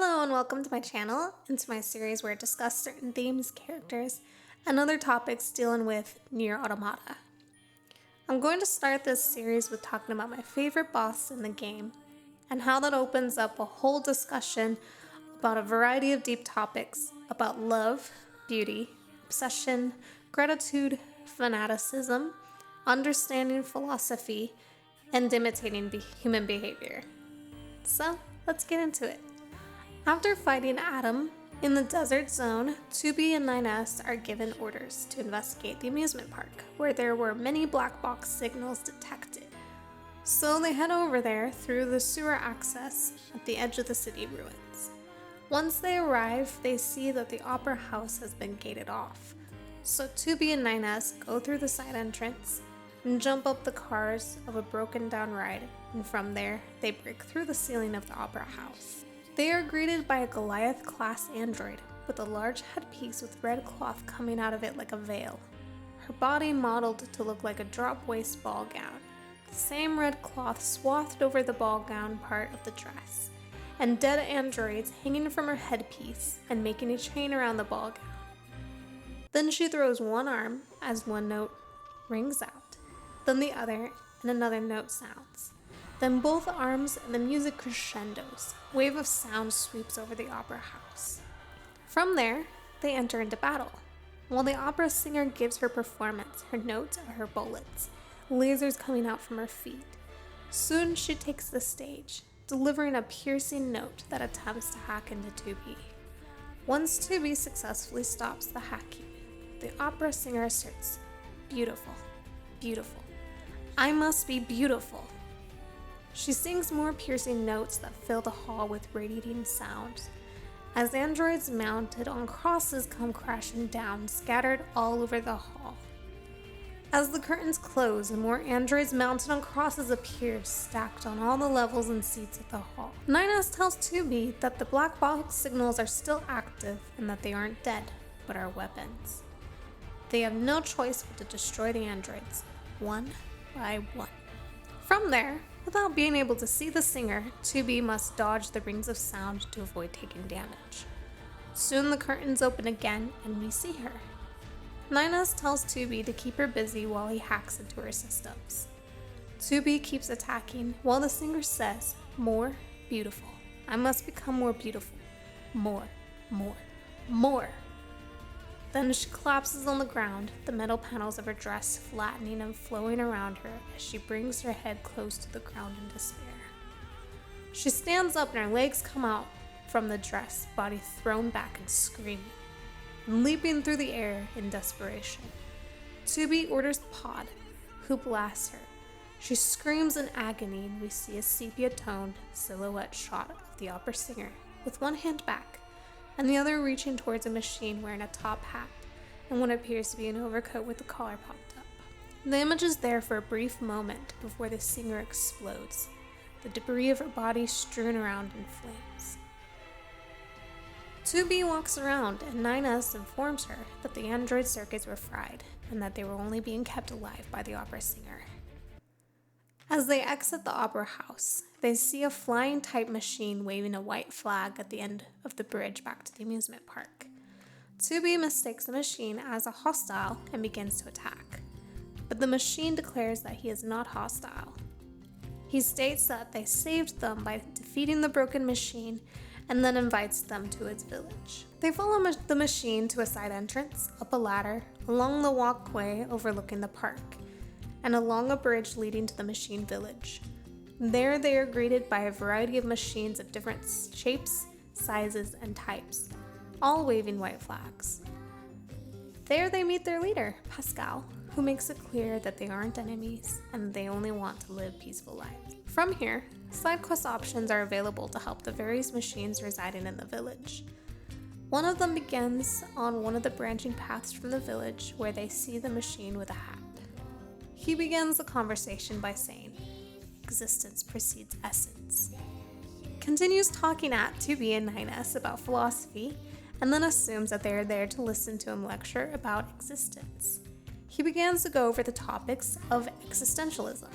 Hello and welcome to my channel and to my series where I discuss certain themes, characters, and other topics dealing with Nier Automata. I'm going to start this series with talking about my favorite boss in the game and how that opens up a whole discussion about a variety of deep topics about love, beauty, obsession, gratitude, fanaticism, understanding philosophy, and imitating human behavior. So, let's get into it. After fighting Adam in the desert zone, 2B and 9S are given orders to investigate the amusement park, where there were many black box signals detected. So they head over there through the sewer access at the edge of the city ruins. Once they arrive, they see that the opera house has been gated off. So 2B and 9S go through the side entrance and jump up the cars of a broken down ride, and from there, they break through the ceiling of the opera house. They are greeted by a Goliath-class android with a large headpiece with red cloth coming out of it like a veil. Her body modeled to look like a drop-waist ball gown, the same red cloth swathed over the ball gown part of the dress, and dead androids hanging from her headpiece and making a chain around the ball gown. Then she throws one arm as one note rings out, then the other and another note sounds. Then both arms and the music crescendos. A wave of sound sweeps over the opera house. From there, they enter into battle. While the opera singer gives her performance, her notes are her bullets, lasers coming out from her feet. Soon she takes the stage, delivering a piercing note that attempts to hack into 2B. Once 2B successfully stops the hacking, the opera singer asserts, "Beautiful, beautiful. I must be beautiful." She sings more piercing notes that fill the hall with radiating sounds, as androids mounted on crosses come crashing down, scattered all over the hall. As the curtains close and more androids mounted on crosses appear, stacked on all the levels and seats of the hall. 9S tells 2B that the black box signals are still active and that they aren't dead, but are weapons. They have no choice but to destroy the androids, one by one. From there, without being able to see the singer, 2B must dodge the rings of sound to avoid taking damage. Soon the curtains open again and we see her. 9S tells 2B to keep her busy while he hacks into her systems. 2B keeps attacking while the singer says, "More beautiful. I must become more beautiful. More, more, more." Then she collapses on the ground, the metal panels of her dress flattening and flowing around her as she brings her head close to the ground in despair. She stands up and her legs come out from the dress, body thrown back and screaming, and leaping through the air in desperation. 2B orders Pod, who blasts her. She screams in agony and we see a sepia-toned silhouette shot of the opera singer with one hand back, and the other reaching towards a machine wearing a top hat and what appears to be an overcoat with the collar popped up. The image is there for a brief moment before the singer explodes, the debris of her body strewn around in flames. 2B walks around and 9S informs her that the android circuits were fried and that they were only being kept alive by the opera singer. As they exit the opera house, they see a flying type machine waving a white flag at the end of the bridge back to the amusement park. 2B mistakes the machine as a hostile and begins to attack, but the machine declares that he is not hostile. He states that they saved them by defeating the broken machine and then invites them to his village. They follow the machine to a side entrance, up a ladder, along the walkway overlooking the park, and along a bridge leading to the machine village. There they are greeted by a variety of machines of different shapes, sizes, and types, all waving white flags. There they meet their leader, Pascal, who makes it clear that they aren't enemies and they only want to live peaceful lives. From here, side quest options are available to help the various machines residing in the village. One of them begins on one of the branching paths from the village where they see the machine with a hat. He begins the conversation by saying, "Existence precedes essence." Continues talking at 2B and 9S about philosophy, and then assumes that they are there to listen to him lecture about existence. He begins to go over the topics of existentialism,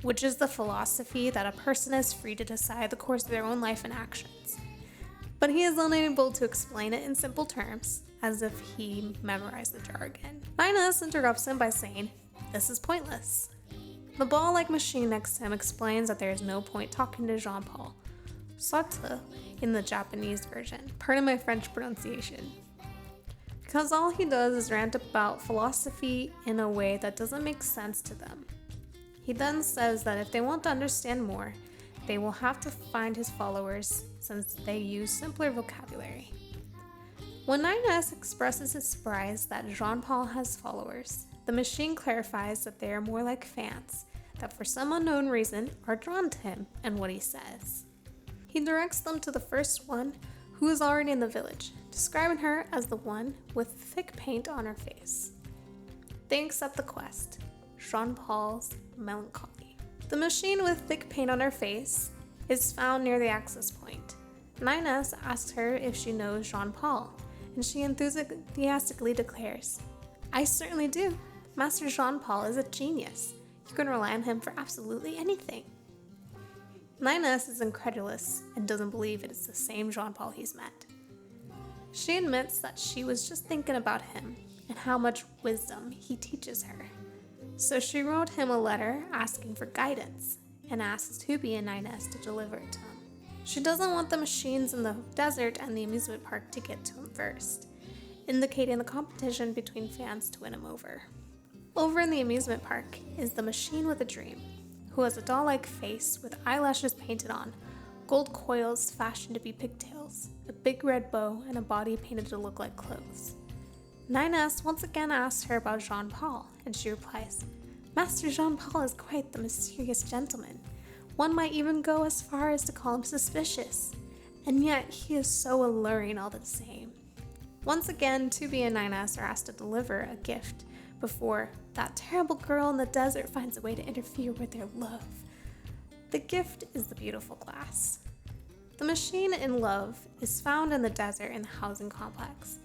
which is the philosophy that a person is free to decide the course of their own life and actions. but he is unable to explain it in simple terms, as if he memorized the jargon. Nines interrupts him by saying, "This is pointless." The ball-like machine next to him explains that there is no point talking to Jean-Paul, Sartre in the Japanese version, pardon my French pronunciation, because all he does is rant about philosophy in a way that doesn't make sense to them. He then says that if they want to understand more, they will have to find his followers since they use simpler vocabulary. When Nines expresses his surprise that Jean-Paul has followers, the machine clarifies that they are more like fans, that for some unknown reason are drawn to him and what he says. He directs them to the first one, who is already in the village, describing her as the one with thick paint on her face. They accept the quest, Jean-Paul's Melancholy. The machine with thick paint on her face is found near the access point. Nines asks her if she knows Jean-Paul, and she enthusiastically declares, "I certainly do. Master Jean-Paul is a genius. You can rely on him for absolutely anything." Nines is incredulous and doesn't believe it is the same Jean-Paul he's met. She admits that she was just thinking about him and how much wisdom he teaches her. So she wrote him a letter asking for guidance and asks Tubi and Nines to deliver it to him. She doesn't want the machines in the desert and the amusement park to get to him first, indicating the competition between fans to win him over. Over in the amusement park is the machine with a dream, who has a doll-like face with eyelashes painted on, gold coils fashioned to be pigtails, a big red bow, and a body painted to look like clothes. Nines once again asks her about Jean-Paul, and she replies, "Master Jean-Paul is quite the mysterious gentleman. One might even go as far as to call him suspicious, and yet he is so alluring all the same." Once again, Tubi and Nines are asked to deliver a gift before that terrible girl in the desert finds a way to interfere with their love. The gift is the beautiful glass. The machine in love is found in the desert in the housing complex.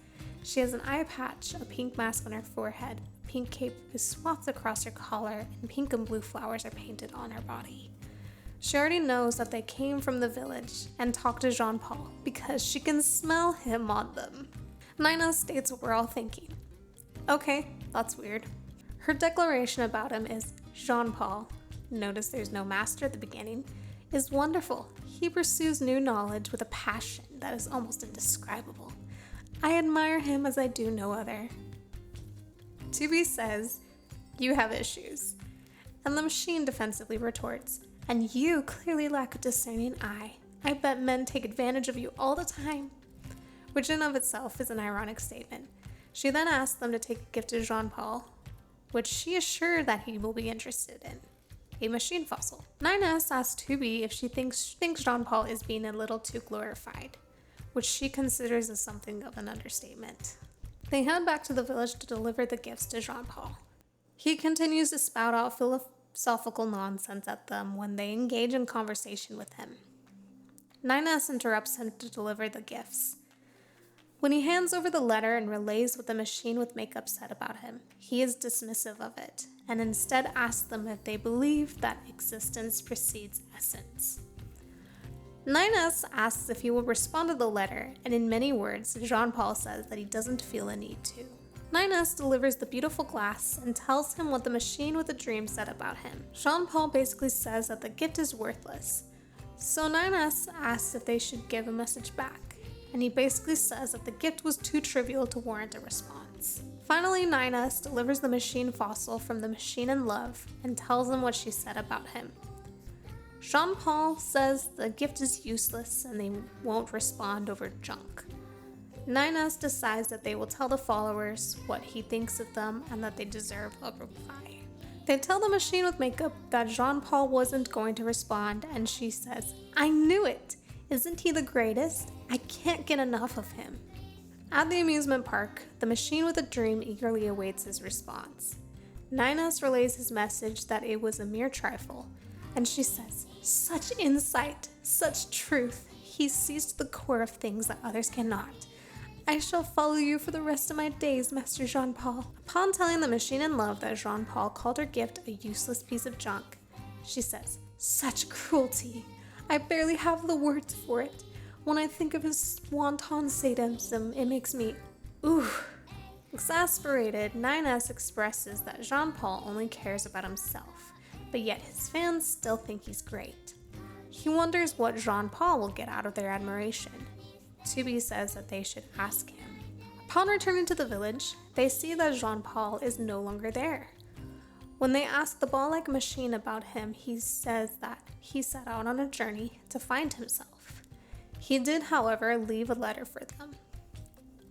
She has an eye patch, a pink mask on her forehead, a pink cape is swathed across her collar, and pink and blue flowers are painted on her body. She already knows that they came from the village and talked to Jean-Paul because she can smell him on them. Nina states what we're all thinking. Okay, that's weird. Her declaration about him is Jean-Paul, notice there's no master at the beginning, is wonderful. He pursues new knowledge with a passion that is almost indescribable. I admire him as I do no other. Tubi says, "You have issues." And the machine defensively retorts, "And you clearly lack a discerning eye. I bet men take advantage of you all the time." Which in of itself is an ironic statement. She then asks them to take a gift to Jean-Paul, which she is sure that he will be interested in, a machine fossil. Nines asks Tubi if she thinks Jean-Paul is being a little too glorified, which she considers as something of an understatement. They head back to the village to deliver the gifts to Jean-Paul. He continues to spout out philosophical nonsense at them when they engage in conversation with him. Nines interrupts him to deliver the gifts. When he hands over the letter and relays what the machine with makeup said about him, he is dismissive of it, and instead asks them if they believe that existence precedes essence. Nines asks if he will respond to the letter, and in many words, Jean-Paul says that he doesn't feel a need to. Nines delivers the beautiful glass and tells him what the machine with a dream said about him. Jean-Paul basically says that the gift is worthless, so Nines asks if they should give a message back, and he basically says that the gift was too trivial to warrant a response. Finally, Nines delivers the machine fossil from the machine in love and tells him what she said about him. Jean-Paul says the gift is useless and they won't respond over junk. Nines decides that they will tell the followers what he thinks of them and that they deserve a reply. They tell the machine with makeup that Jean-Paul wasn't going to respond, and she says, "I knew it! Isn't he the greatest? I can't get enough of him." At the amusement park, the machine with a dream eagerly awaits his response. Nines relays his message that it was a mere trifle, and she says, "Such insight, such truth. He sees to the core of things that others cannot. I shall follow you for the rest of my days, Master Jean-Paul." Upon telling the machine in love that Jean-Paul called her gift a useless piece of junk, she says, "Such cruelty. I barely have the words for it. When I think of his wanton sadism, it makes me, ooh. Exasperated, 9S expresses that Jean-Paul only cares about himself, but yet his fans still think he's great. He wonders what Jean-Paul will get out of their admiration. 2B says that they should ask him. Upon returning to the village, they see that Jean-Paul is no longer there. When they ask the ball-like machine about him, he says that he set out on a journey to find himself. He did, however, leave a letter for them.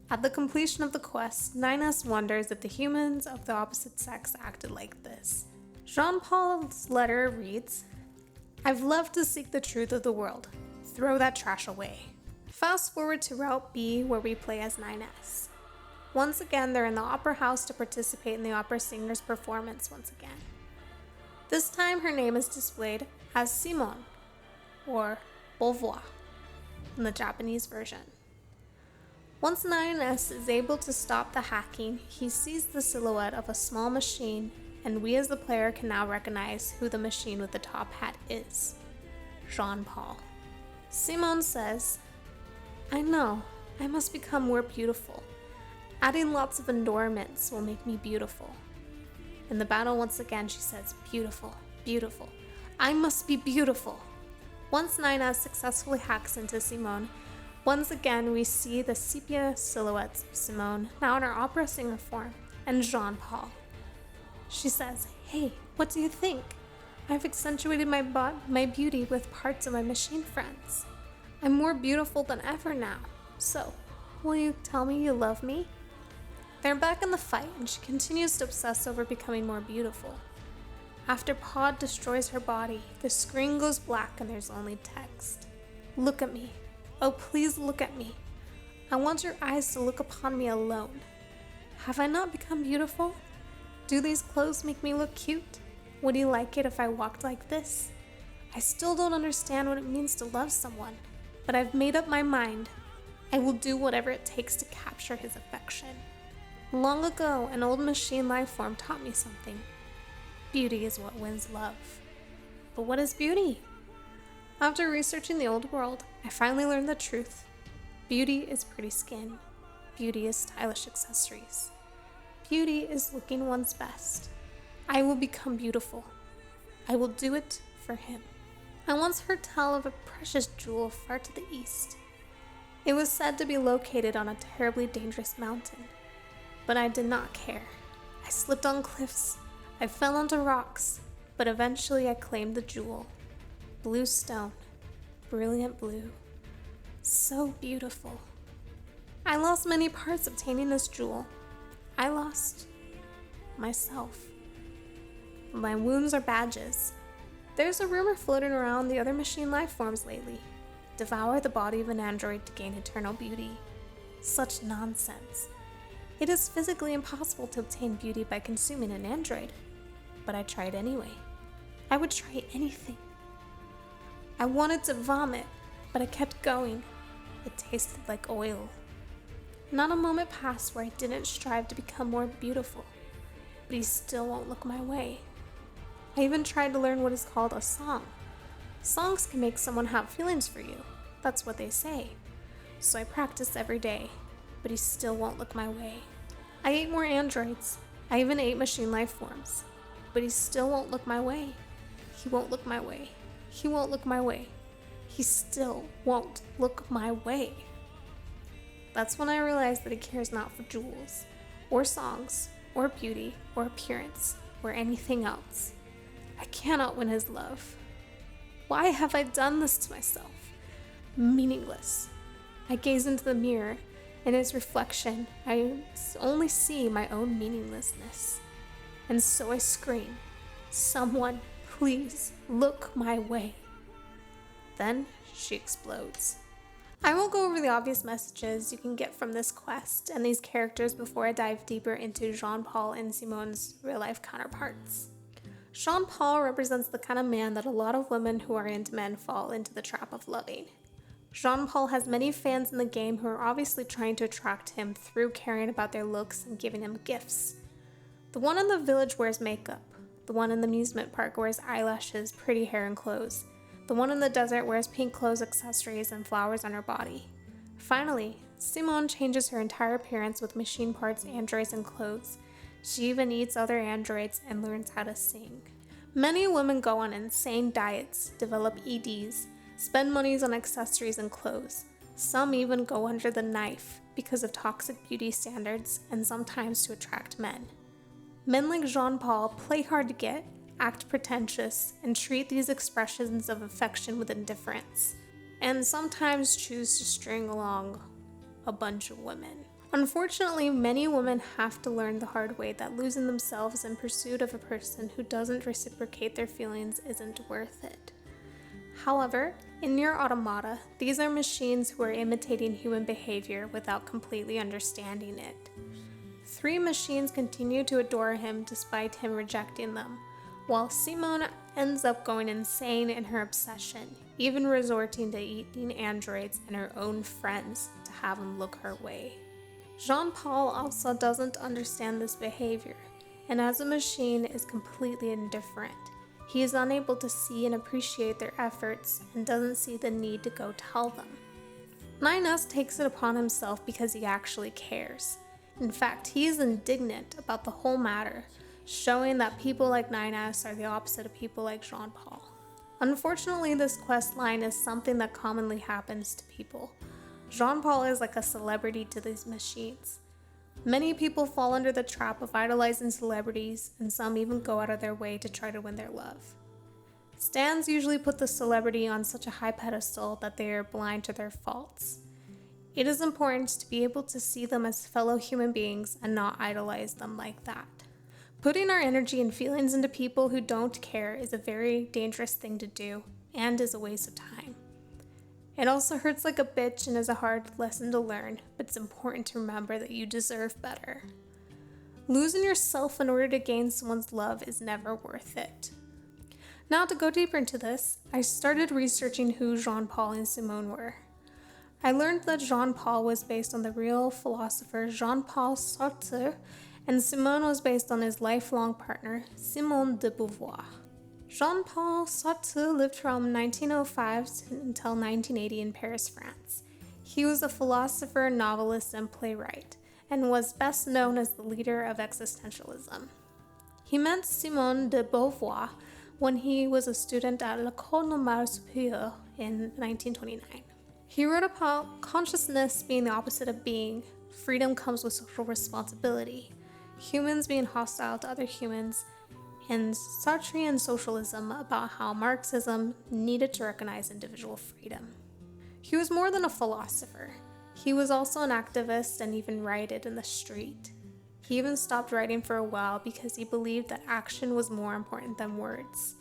At the completion of the quest, 9S wonders if the humans of the opposite sex acted like this. Jean-Paul's letter reads, "I've left to seek the truth of the world. Throw that trash away." Fast forward to Route B, where we play as 9S. Once again, they're in the opera house to participate in the opera singer's performance once again. This time, her name is displayed as Simone, or Beauvoir, in the Japanese version. Once 9S is able to stop the hacking, he sees the silhouette of a small machine, and we as the player can now recognize who the machine with the top hat is. Jean-Paul. Simone says, "I know, I must become more beautiful. Adding lots of endorments will make me beautiful." In the battle once again, she says, "Beautiful, beautiful. I must be beautiful." Once 9S successfully hacks into Simone, once again we see the sepia silhouettes of Simone, now in her opera singer form, and Jean-Paul. She says, "Hey, what do you think? I've accentuated my beauty with parts of my machine friends. I'm more beautiful than ever now. So, will you tell me you love me?" They're back in the fight, and she continues to obsess over becoming more beautiful. After Pod destroys her body, the screen goes black and there's only text. "Look at me. Oh, please look at me. I want your eyes to look upon me alone. Have I not become beautiful? Do these clothes make me look cute? Would you like it if I walked like this? I still don't understand what it means to love someone, but I've made up my mind. I will do whatever it takes to capture his affection. Long ago, an old machine life form taught me something. Beauty is what wins love." But what is beauty? After researching the old world, I finally learned the truth. Beauty is pretty skin. Beauty is stylish accessories. Beauty is looking one's best. I will become beautiful. I will do it for him. I once heard tell of a precious jewel far to the east. It was said to be located on a terribly dangerous mountain, but I did not care. I slipped on cliffs. I fell onto rocks, but eventually I claimed the jewel. Blue stone, brilliant blue, so beautiful. I lost many parts obtaining this jewel. I lost myself. My wounds are badges. There's a rumor floating around the other machine life forms lately. Devour the body of an android to gain eternal beauty. Such nonsense. It is physically impossible to obtain beauty by consuming an android, but I tried anyway. I would try anything. I wanted to vomit, but I kept going. It tasted like oil. Not a moment passed where I didn't strive to become more beautiful, but he still won't look my way. I even tried to learn what is called a song. Songs can make someone have feelings for you. That's what they say. So I practiced every day, but he still won't look my way. I ate more androids. I even ate machine life forms, but he still won't look my way. He won't look my way. He won't look my way. He still won't look my way. That's when I realized that he cares not for jewels, or songs, or beauty, or appearance, or anything else. I cannot win his love. Why have I done this to myself? Meaningless. I gaze into the mirror. In its reflection, I only see my own meaninglessness. And so I scream, "Someone, please look my way." Then she explodes. I won't go over the obvious messages you can get from this quest and these characters before I dive deeper into Jean-Paul and Simone's real-life counterparts. Jean-Paul represents the kind of man that a lot of women who are into men fall into the trap of loving. Jean-Paul has many fans in the game who are obviously trying to attract him through caring about their looks and giving him gifts. The one in the village wears makeup. The one in the amusement park wears eyelashes, pretty hair, and clothes. The one in the desert wears pink clothes, accessories, and flowers on her body. Finally, Simone changes her entire appearance with machine parts, androids, and clothes. She even eats other androids and learns how to sing. Many women go on insane diets, develop EDs, spend monies on accessories and clothes. Some even go under the knife because of toxic beauty standards and sometimes to attract men. Men like Jean-Paul play hard to get, act pretentious, and treat these expressions of affection with indifference, and sometimes choose to string along a bunch of women. Unfortunately, many women have to learn the hard way that losing themselves in pursuit of a person who doesn't reciprocate their feelings isn't worth it. However, in Nier Automata, these are machines who are imitating human behavior without completely understanding it. 3 machines continue to adore him despite him rejecting them, while Simone ends up going insane in her obsession, even resorting to eating androids and her own friends to have them look her way. Jean-Paul also doesn't understand this behavior, and as a machine is completely indifferent. He is unable to see and appreciate their efforts and doesn't see the need to go tell them. 9S takes it upon himself because he actually cares. In fact, he is indignant about the whole matter, showing that people like 9S are the opposite of people like Jean-Paul. Unfortunately, this quest line is something that commonly happens to people. Jean-Paul is like a celebrity to these machines. Many people fall under the trap of idolizing celebrities, and some even go out of their way to try to win their love. Stans usually put the celebrity on such a high pedestal that they are blind to their faults. It is important to be able to see them as fellow human beings and not idolize them like that. Putting our energy and feelings into people who don't care is a very dangerous thing to do and is a waste of time. It also hurts like a bitch and is a hard lesson to learn, but it's important to remember that you deserve better. Losing yourself in order to gain someone's love is never worth it. Now, to go deeper into this, I started researching who Jean-Paul and Simone were. I learned that Jean-Paul was based on the real philosopher Jean-Paul Sartre, and Simone was based on his lifelong partner, Simone de Beauvoir. Jean-Paul Sartre lived from 1905 until 1980 in Paris, France. He was a philosopher, novelist, and playwright, and was best known as the leader of existentialism. He met Simone de Beauvoir when he was a student at l'École Normale Supérieure in 1929. He wrote about consciousness being the opposite of being. Freedom comes with social responsibility. Humans being hostile to other humans, and Sartrean socialism about how Marxism needed to recognize individual freedom. He was more than a philosopher. He was also an activist and even rioted in the street. He even stopped writing for a while because he believed that action was more important than words.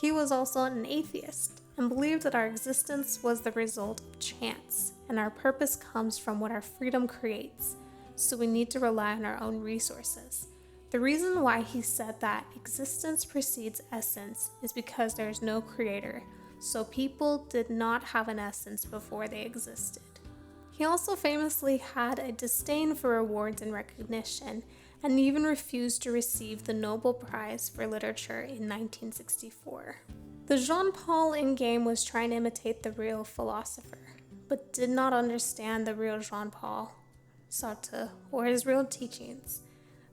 He was also an atheist and believed that our existence was the result of chance, and our purpose comes from what our freedom creates, so we need to rely on our own resources. The reason why he said that existence precedes essence is because there is no creator, so people did not have an essence before they existed. He also famously had a disdain for awards and recognition, and even refused to receive the Nobel Prize for Literature in 1964. The Jean-Paul in-game was trying to imitate the real philosopher, but did not understand the real Jean-Paul Sartre or his real teachings.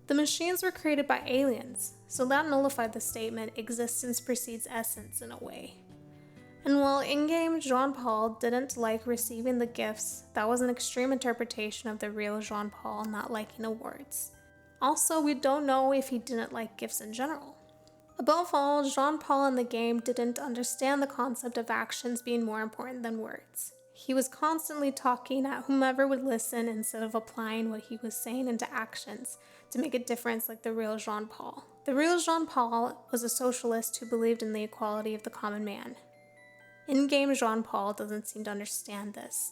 The machines were created by aliens, so that nullified the statement, existence precedes essence in a way. And while in-game Jean-Paul didn't like receiving the gifts, that was an extreme interpretation of the real Jean-Paul not liking awards. Also, we don't know if he didn't like gifts in general. Above all, Jean-Paul in the game didn't understand the concept of actions being more important than words. He was constantly talking at whomever would listen instead of applying what he was saying into actions to make a difference like the real Jean-Paul. The real Jean-Paul was a socialist who believed in the equality of the common man. In-game Jean-Paul doesn't seem to understand this.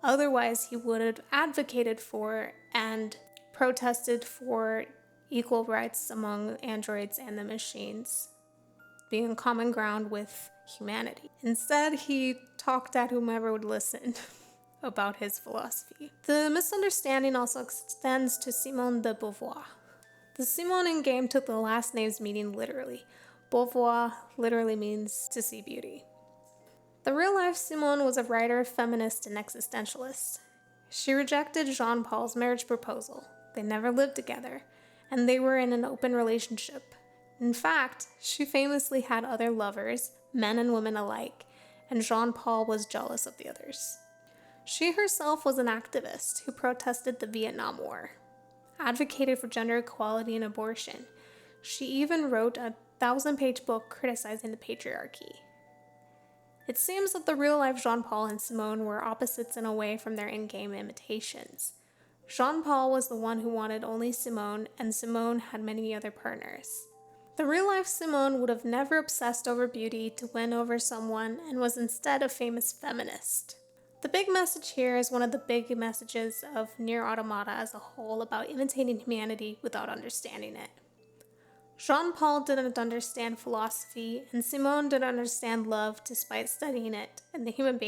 Otherwise, he would have advocated for and protested for equal rights among androids and the machines, being common ground with humanity. Instead, he talked at whomever would listen about his philosophy. The misunderstanding also extends to Simone de Beauvoir. The Simone in game took the last name's meaning literally. Beauvoir literally means to see beauty. The real-life Simone was a writer, feminist, and existentialist. She rejected Jean-Paul's marriage proposal. They never lived together, and they were in an open relationship. In fact, she famously had other lovers, men and women alike, and Jean-Paul was jealous of the others. She herself was an activist who protested the Vietnam War, advocated for gender equality and abortion. She even wrote a 1,000-page book criticizing the patriarchy. It seems that the real-life Jean-Paul and Simone were opposites in a way from their in-game imitations. Jean-Paul was the one who wanted only Simone, and Simone had many other partners. The real-life Simone would have never obsessed over beauty to win over someone and was instead a famous feminist. The big message here is one of the big messages of Nier Automata as a whole about imitating humanity without understanding it. Jean-Paul didn't understand philosophy, and Simone didn't understand love despite studying it and the human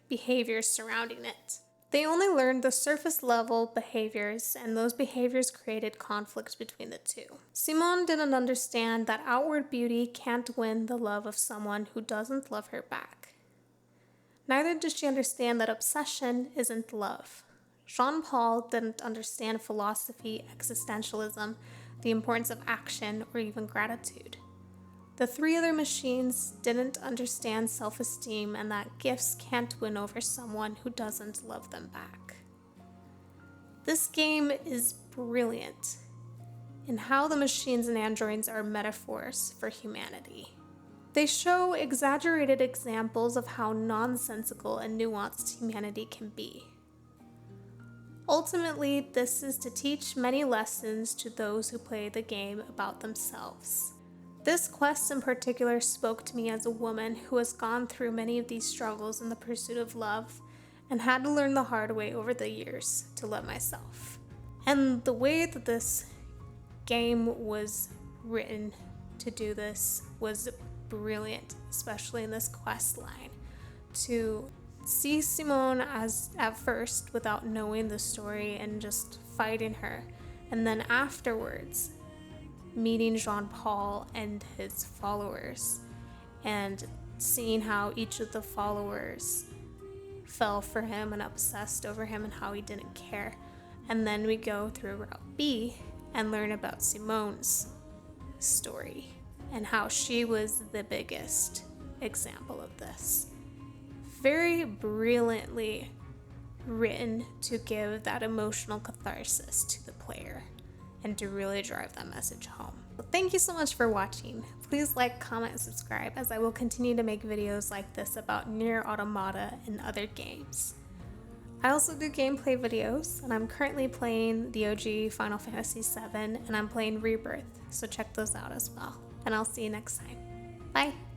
behaviors surrounding it. They only learned the surface-level behaviors, and those behaviors created conflict between the two. Simone didn't understand that outward beauty can't win the love of someone who doesn't love her back. Neither did she understand that obsession isn't love. Jean-Paul didn't understand philosophy, existentialism, the importance of action, or even gratitude. The three other machines didn't understand self-esteem and that gifts can't win over someone who doesn't love them back. This game is brilliant in how the machines and androids are metaphors for humanity. They show exaggerated examples of how nonsensical and nuanced humanity can be. Ultimately, this is to teach many lessons to those who play the game about themselves. This quest in particular spoke to me as a woman who has gone through many of these struggles in the pursuit of love and had to learn the hard way over the years to love myself. And the way that this game was written to do this was brilliant, especially in this quest line. To see Simone as at first without knowing the story and just fighting her, and then afterwards meeting Jean-Paul and his followers and seeing how each of the followers fell for him and obsessed over him and how he didn't care. And then we go through Route B and learn about Simone's story and how she was the biggest example of this. Very brilliantly written to give that emotional catharsis to the player and to really drive that message home. Well, thank you so much for watching. Please like, comment, and subscribe as I will continue to make videos like this about Nier Automata and other games. I also do gameplay videos, and I'm currently playing the OG Final Fantasy VII, and I'm playing Rebirth, so check those out as well. And I'll see you next time. Bye!